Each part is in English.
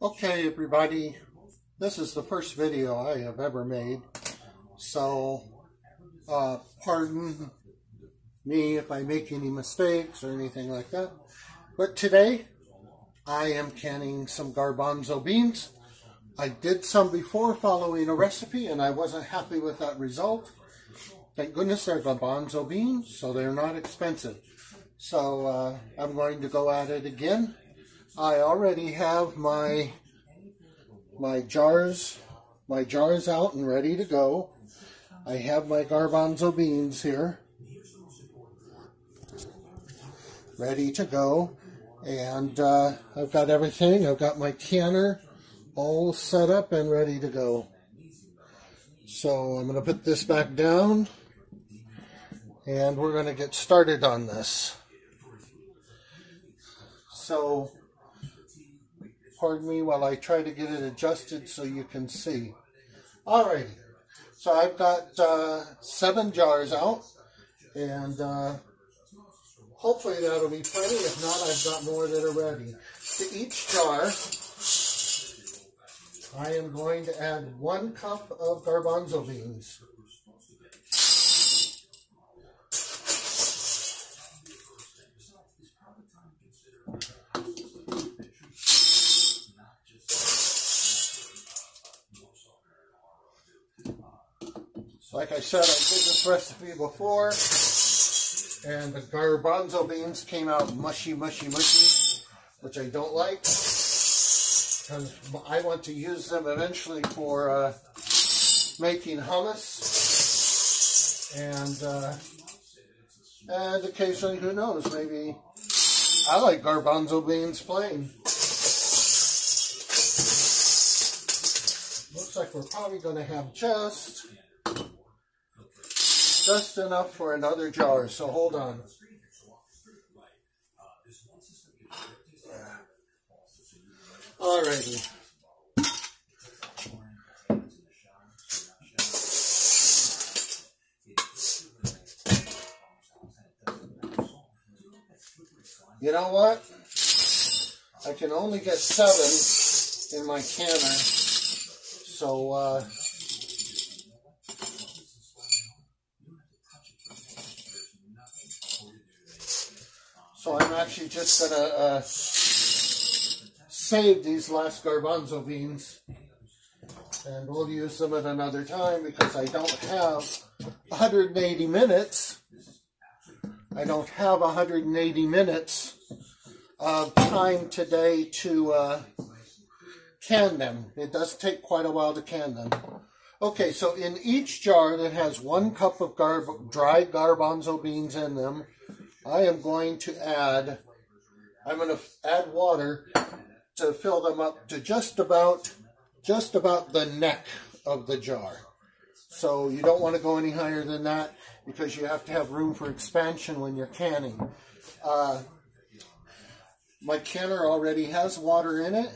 Okay, everybody, this is the first video I have ever made, so pardon me if I make any mistakes or anything like that. But today, I am canning some garbanzo beans. I did some before following a recipe, and I wasn't happy with that result. Thank goodness they're garbanzo beans, so they're not expensive. So I'm going to go at it again. I already have my jars out and ready to go. I have my garbanzo beans here, ready to go, and I've got everything. I've got my canner all set up and ready to go. So I'm going to put this back down, and we're going to get started on this. So pardon me while I try to get it adjusted so you can see. Alrighty, so I've got 7 jars out, and hopefully that'll be plenty. If not, I've got more that are ready. To each jar, I am going to add 1 cup of garbanzo beans. Like I said, I did this recipe before, and the garbanzo beans came out mushy, which I don't like, because I want to use them eventually for making hummus, and occasionally, who knows, maybe I like garbanzo beans plain. Looks like we're probably going to have just enough for another jar, so hold on. Alrighty. You know what? I can only get 7 in my canner, so so I'm actually just going to save these last garbanzo beans, and we'll use them at another time because I don't have 180 minutes. I don't have 180 minutes of time today to can them. It does take quite a while to can them. Okay, so in each jar that has 1 cup of dried garbanzo beans in them, I am going to add water to fill them up to just about the neck of the jar. So you don't want to go any higher than that because you have to have room for expansion when you're canning. My canner already has water in it,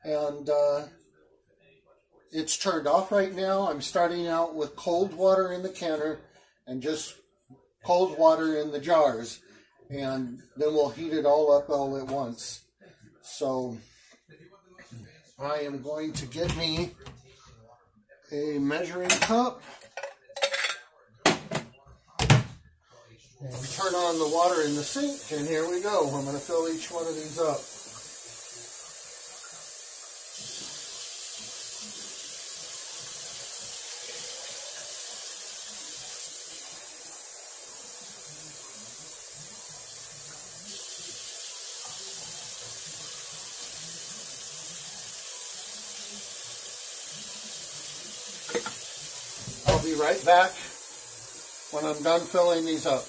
and it's turned off right now. I'm starting out with cold water in the canner and just cold water in the jars, and then we'll heat it all up all at once. So I am going to get me a measuring cup and turn on the water in the sink, and here we go. I'm going to fill each one of these up. I'll be right back when I'm done filling these up.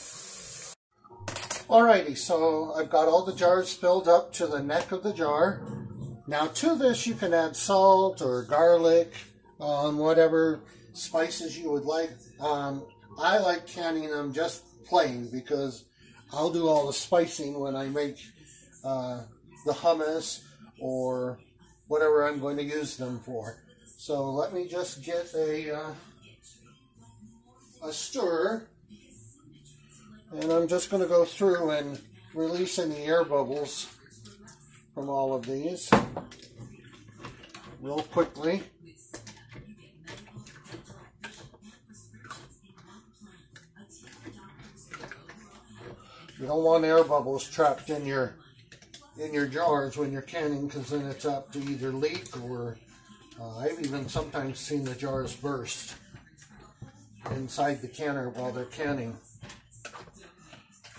Alrighty, so I've got all the jars filled up to the neck of the jar. Now to this you can add salt or garlic, whatever spices you would like. I like canning them just plain because I'll do all the spicing when I make the hummus or whatever I'm going to use them for. So let me just get a stir, and I'm just going to go through and release any air bubbles from all of these real quickly. You don't want air bubbles trapped in your jars when you're canning, because then it's apt to either leak or I've even sometimes seen the jars burst inside the canner while they're canning.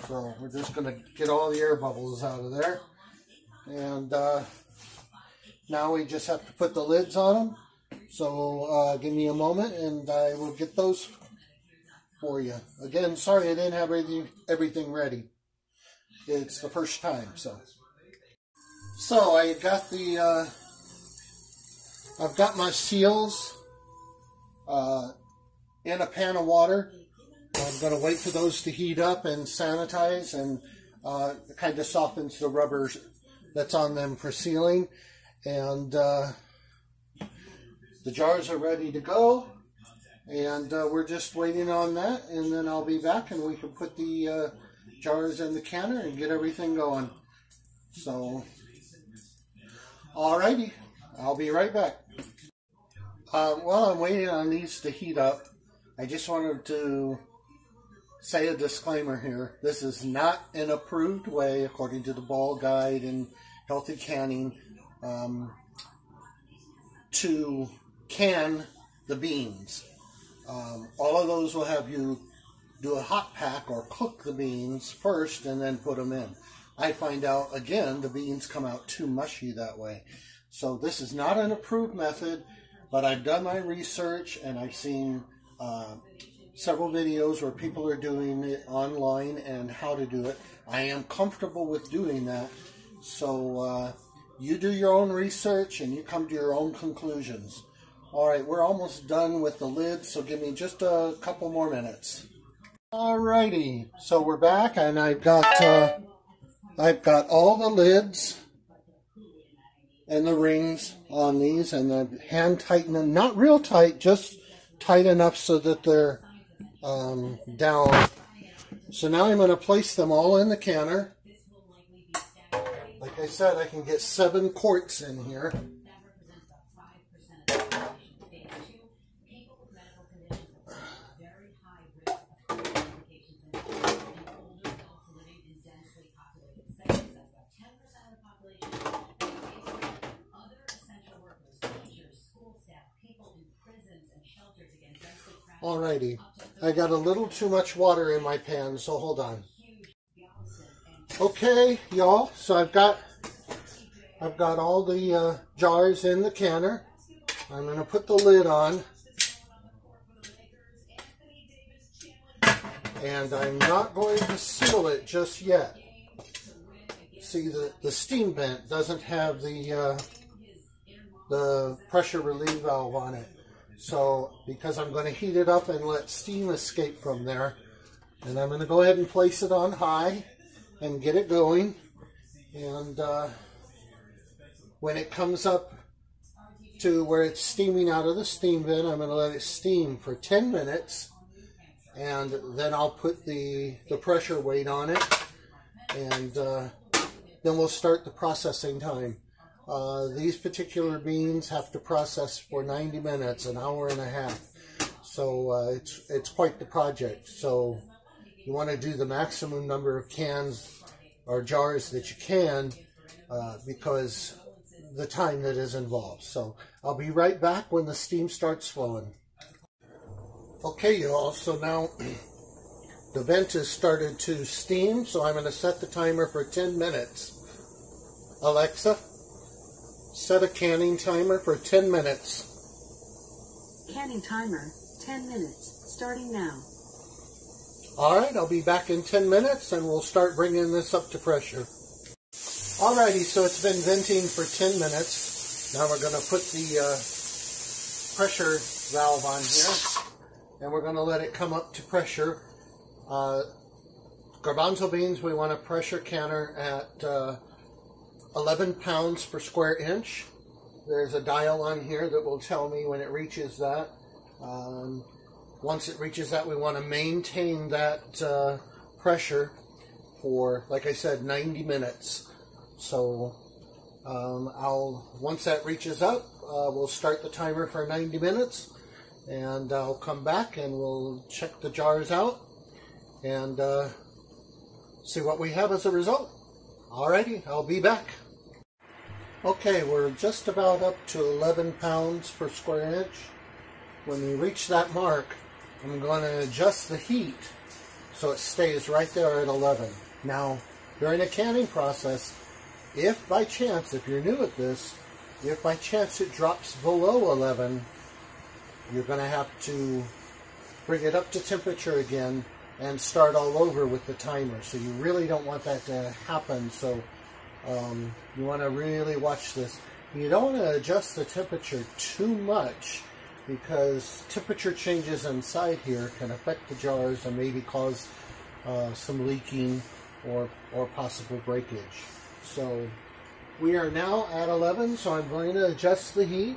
So we're just going to get all the air bubbles out of there. And now we just have to put the lids on them. So give me a moment and I will get those for you. Again, sorry I didn't have everything ready. It's the first time, so. So I got the, I've got my seals in a pan of water. I'm going to wait for those to heat up and sanitize, and it kind of softens the rubber that's on them for sealing. And the jars are ready to go, and we're just waiting on that, and then I'll be back and we can put the jars in the canner and get everything going. So, alrighty, I'll be right back. While I'm waiting on these to heat up, I just wanted to say a disclaimer here. This is not an approved way, according to the Ball Guide and Healthy Canning, to can the beans. All of those will have you do a hot pack or cook the beans first and then put them in. I find out, again, the beans come out too mushy that way. So this is not an approved method, but I've done my research and I've seen several videos where people are doing it online and how to do it. I am comfortable with doing that. So you do your own research and you come to your own conclusions. Alright, we're almost done with the lid, so give me just a couple more minutes. Alrighty, so we're back and I've got all the lids and the rings on these, and I hand tighten them, not real tight, just tight enough so that they're down. So now I'm going to place them all in the canner. Like I said, I can get 7 quarts in here. Alrighty, I got a little too much water in my pan, so hold on. Okay, y'all, so I've got all the jars in the canner. I'm going to put the lid on. And I'm not going to seal it just yet. See, the steam vent doesn't have the pressure relief valve on it. So, because I'm going to heat it up and let steam escape from there, and I'm going to go ahead and place it on high and get it going. And when it comes up to where it's steaming out of the steam vent, I'm going to let it steam for 10 minutes, and then I'll put the pressure weight on it, and then we'll start the processing time. These particular beans have to process for 90 minutes, an hour and a half. So it's quite the project. So you want to do the maximum number of cans or jars that you can because the time that is involved. So I'll be right back when the steam starts flowing. Okay, y'all, so now the vent has started to steam, so I'm going to set the timer for 10 minutes. Alexa, set a canning timer for 10 minutes. Canning timer, 10 minutes, starting now. Alright, I'll be back in 10 minutes and we'll start bringing this up to pressure. Alrighty, so it's been venting for 10 minutes. Now we're going to put the pressure valve on here and we're going to let it come up to pressure. Garbanzo beans, we want a pressure canner at 11 pounds per square inch. There's a dial on here that will tell me when it reaches that. Once it reaches that, we want to maintain that pressure for, like I said, 90 minutes. So Once that reaches up, we'll start the timer for 90 minutes, and I'll come back and we'll check the jars out and see what we have as a result. Alrighty, I'll be back. Okay, we're just about up to 11 pounds per square inch. When we reach that mark, I'm going to adjust the heat so it stays right there at 11. Now, during the canning process, if by chance, if you're new at this, if by chance it drops below 11, you're going to have to bring it up to temperature again and start all over with the timer. So you really don't want that to happen. So you want to really watch this. You don't want to adjust the temperature too much, because temperature changes inside here can affect the jars and maybe cause some leaking or possible breakage. So we are now at 11, so I'm going to adjust the heat.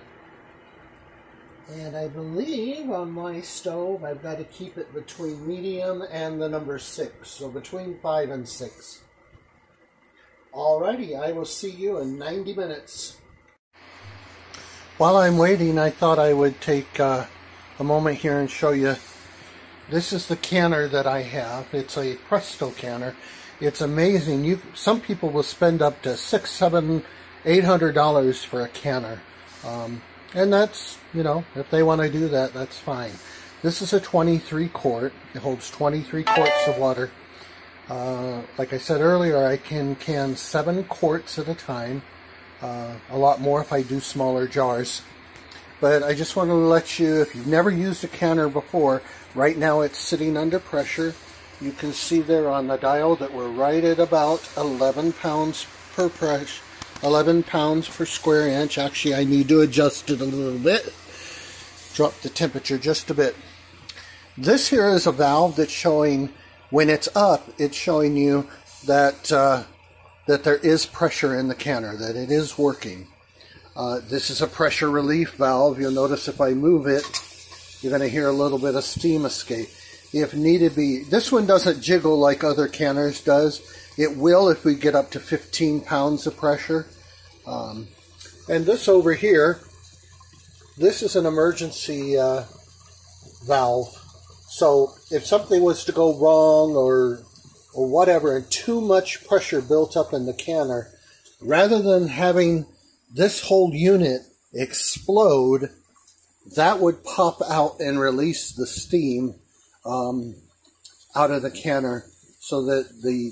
And I believe on my stove I've got to keep it between medium and the number 6, so between 5 and 6. Alrighty, I will see you in 90 minutes. While I'm waiting, I thought I would take a moment here and show you. This is the canner that I have. It's a Presto Counter. It's amazing. Some people will spend up to $600, $700, $800 for a canner. And that's, you know, if they want to do that, that's fine. This is a 23 quart. It holds 23 quarts of water. Like I said earlier, I can can 7 quarts at a time. A lot more if I do smaller jars. But I just wanted to let you, if you've never used a canner before, right now it's sitting under pressure. You can see there on the dial that we're right at about 11 pounds per pressure. 11 pounds per square inch. Actually, I need to adjust it a little bit. Drop the temperature just a bit. This here is a valve that's showing, when it's up, it's showing you that that there is pressure in the canner, that it is working. This is a pressure relief valve. You'll notice if I move it, you're going to hear a little bit of steam escape. If needed be, this one doesn't jiggle like other canners does. It will if we get up to 15 pounds of pressure. And this over here, this is an emergency valve. So if something was to go wrong or whatever, and too much pressure built up in the canner, rather than having this whole unit explode, that would pop out and release the steam out of the canner so that the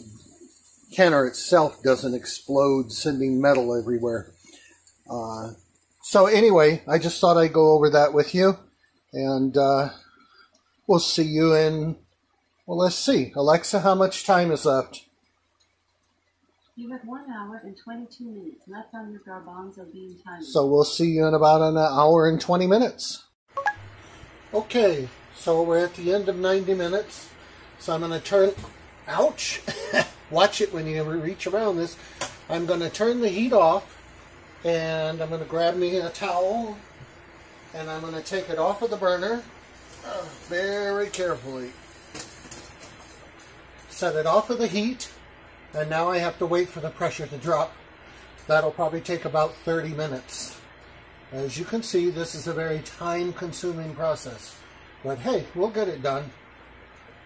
canner itself doesn't explode, sending metal everywhere. So anyway, I just thought I'd go over that with you, and we'll see you in, well, let's see. Alexa, how much time is left? You have 1 hour and 22 minutes left on your Garbanzo Bean timer. So we'll see you in about an hour and 20 minutes. Okay, so we're at the end of 90 minutes. So I'm going to turn, ouch, watch it when you reach around this. I'm going to turn the heat off, and I'm going to grab me a towel, and I'm going to take it off of the burner very carefully. Set it off of the heat, and now I have to wait for the pressure to drop. That'll probably take about 30 minutes. As you can see, this is a very time-consuming process. But hey, we'll get it done.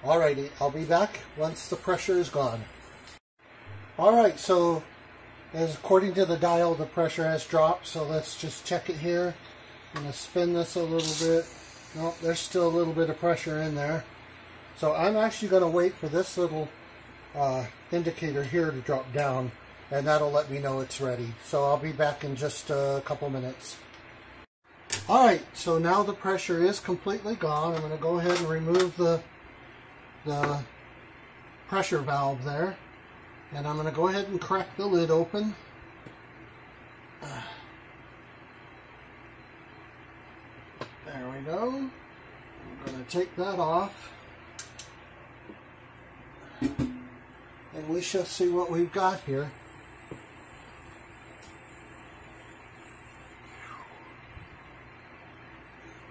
Alrighty, I'll be back once the pressure is gone. Alright, so as according to the dial, the pressure has dropped, so let's just check it here. I'm going to spin this a little bit. Nope, there's still a little bit of pressure in there. So I'm actually going to wait for this little indicator here to drop down, and that'll let me know it's ready. So I'll be back in just a couple minutes. Alright, so now the pressure is completely gone. I'm going to go ahead and remove the pressure valve there, and I'm going to go ahead and crack the lid open. There we go. I'm going to take that off, and we shall see what we've got here.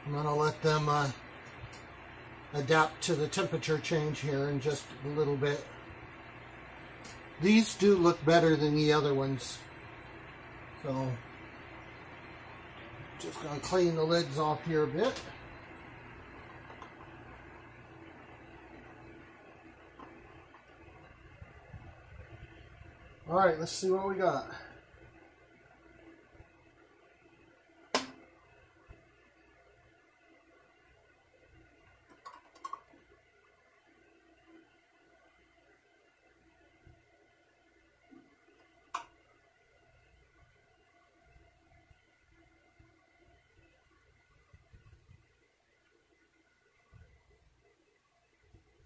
I'm going to let them adapt to the temperature change here in just a little bit. These do look better than the other ones. So, just going to clean the lids off here a bit. Alright, let's see what we got.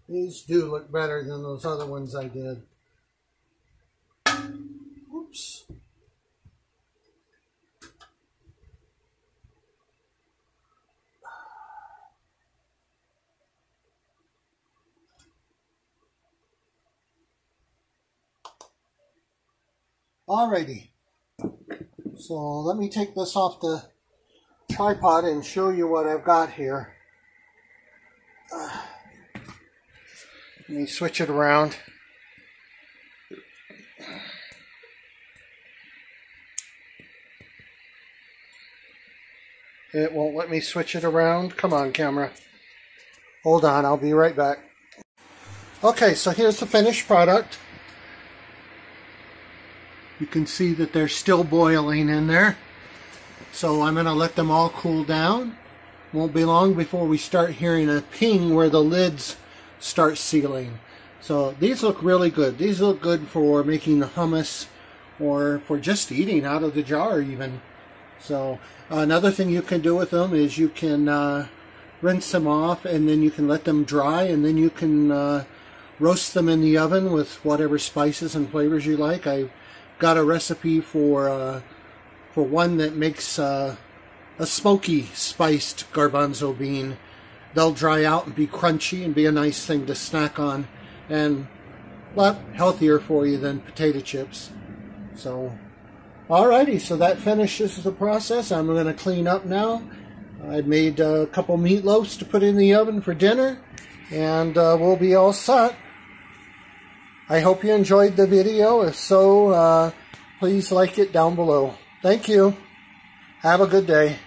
These do look better than those other ones I did. Oops. Alrighty. So let me take this off the tripod and show you what I've got here. Let me switch it around. It won't let me switch it around. Come on, camera. Hold on, I'll be right back. Okay, so here's the finished product. You can see that they're still boiling in there. So I'm going to let them all cool down. Won't be long before we start hearing a ping where the lids start sealing. So these look really good. These look good for making the hummus or for just eating out of the jar even. So another thing you can do with them is you can rinse them off and then you can let them dry and then you can roast them in the oven with whatever spices and flavors you like. I got a recipe for one that makes a smoky spiced garbanzo bean. They'll dry out and be crunchy and be a nice thing to snack on, and a lot healthier for you than potato chips. So, alrighty, so that finishes the process. I'm going to clean up now. I made a couple meatloafs to put in the oven for dinner, and we'll be all set. I hope you enjoyed the video. If so, please like it down below. Thank you. Have a good day.